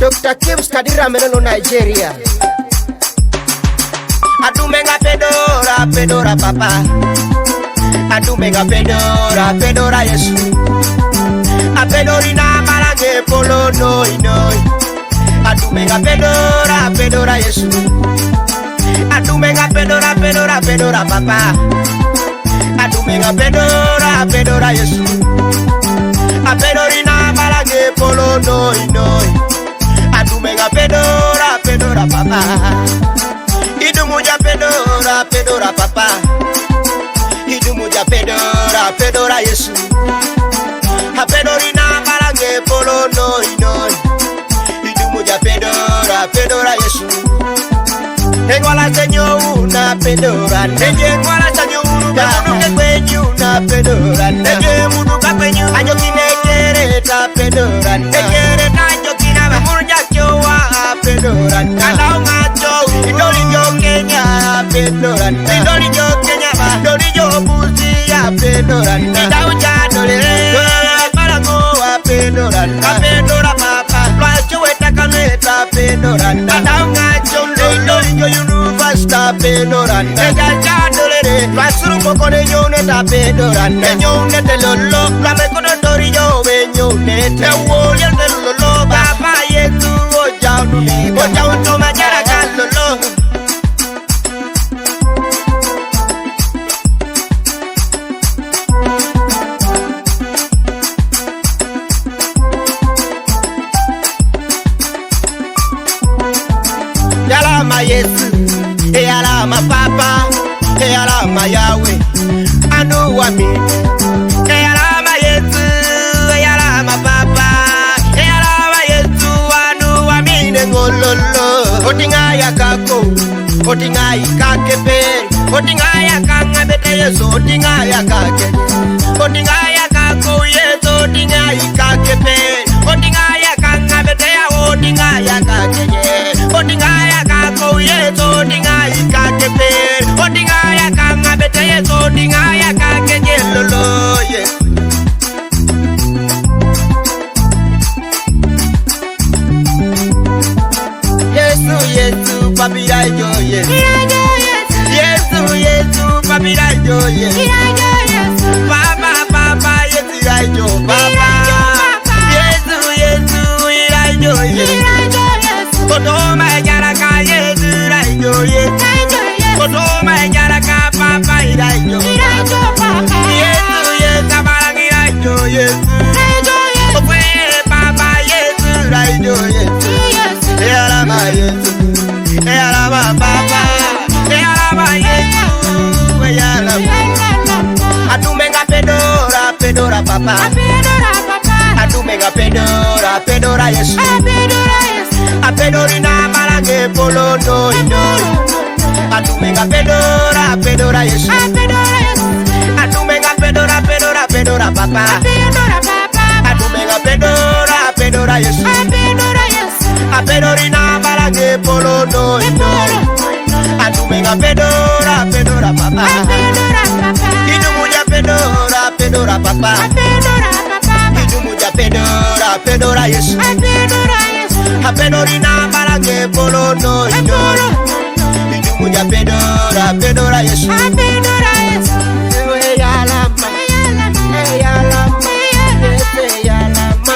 Dr. Kibz Kadira Melolo Nigeria. Adumenga pedora, pedora papa. Adumenga pedora, pedora Yesu. Apedorina malange polo noi noi. Adumenga pedora, pedora Yesu. Adumenga pedora, pedora, pedora papa. Adumenga pedora, pedora Yesu. Apedorina malange polo noi noi. Adumenga pedora, pedora papa. Idumuja pedora, pedora papa. Idumuja pedora, pedora Yesu. Apedorina malange polo noi noi. Idumuja pedora, pedora Yesu. Engwala senyo una pedora, neje ngwala senyo una kwenyu na pedora, neje muduka kwenyu anyo kinekere ta pedora, nekere tanyo kinaba murja chowa pedora, kana ngacho idoli jo Kenya pedora, idoli jo Kenya ba idoli jo Busia pedora, idauja dolere para goa pedora, pedora papa, lwacho wetakaneta pedora, kana ngacho yo university pedora, eja dolere, lwasuru mokone yo neta pedora, yo nete lolo, la mekono dori yo benyo nete wo ye lolo, papa yetu oja uni, oja unto majara kalolo. Yalama Yesu, yalama papa, yalama Yahweh, anu wami. Yalama Yesu, yalama papa, yalama Yesu, anu wami ngololo. Otinga yakako, otinga ikakepe, otinga yakanga bete Yesu, otinga yakake, otinga yakako Yesu, otinga ikakepe, otinga yakanga bete ya, otinga yakake. Odinga yakako Yesu, odinga ikakepe, odinga yakanga bete Yesu, odinga yakake nyelolo Yesu. Yesu, Yesu, papi raijo Yesu. Yesu, Yesu, papi raijo Yesu. Papa, papa, Yesu raijo, papa. Yesu, Yesu, raijo Yesu. Kotoma jaraka Yesu raijo Yesu. Kotoma jaraka papa raijo. Yesu Yesu barangi raijo Yesu. Ofe papa Yesu raijo Yesu. Eyalama Yesu, eyalama papa, eyalama Yesu, eyalama. Adumenga pedora, pedora papa. Adumenga pedora, pedora Yesu. Apedorina malange polo noi noi. Adumenga pedora, pedora Yesu. Adumenga pedora, pedora, pedora papa. Adumenga pedora, pedora Yesu. Apedorina malange polo noi noi. Adumenga pedora, pedora papa. Idumuja pedora, pedora papa. Idumuja pedora, pedora Yesu. Apedorina malange polo noi noi. Idumuja pedora, pedora Yesu. Eyalama, eyalama, eyalama, eyalama,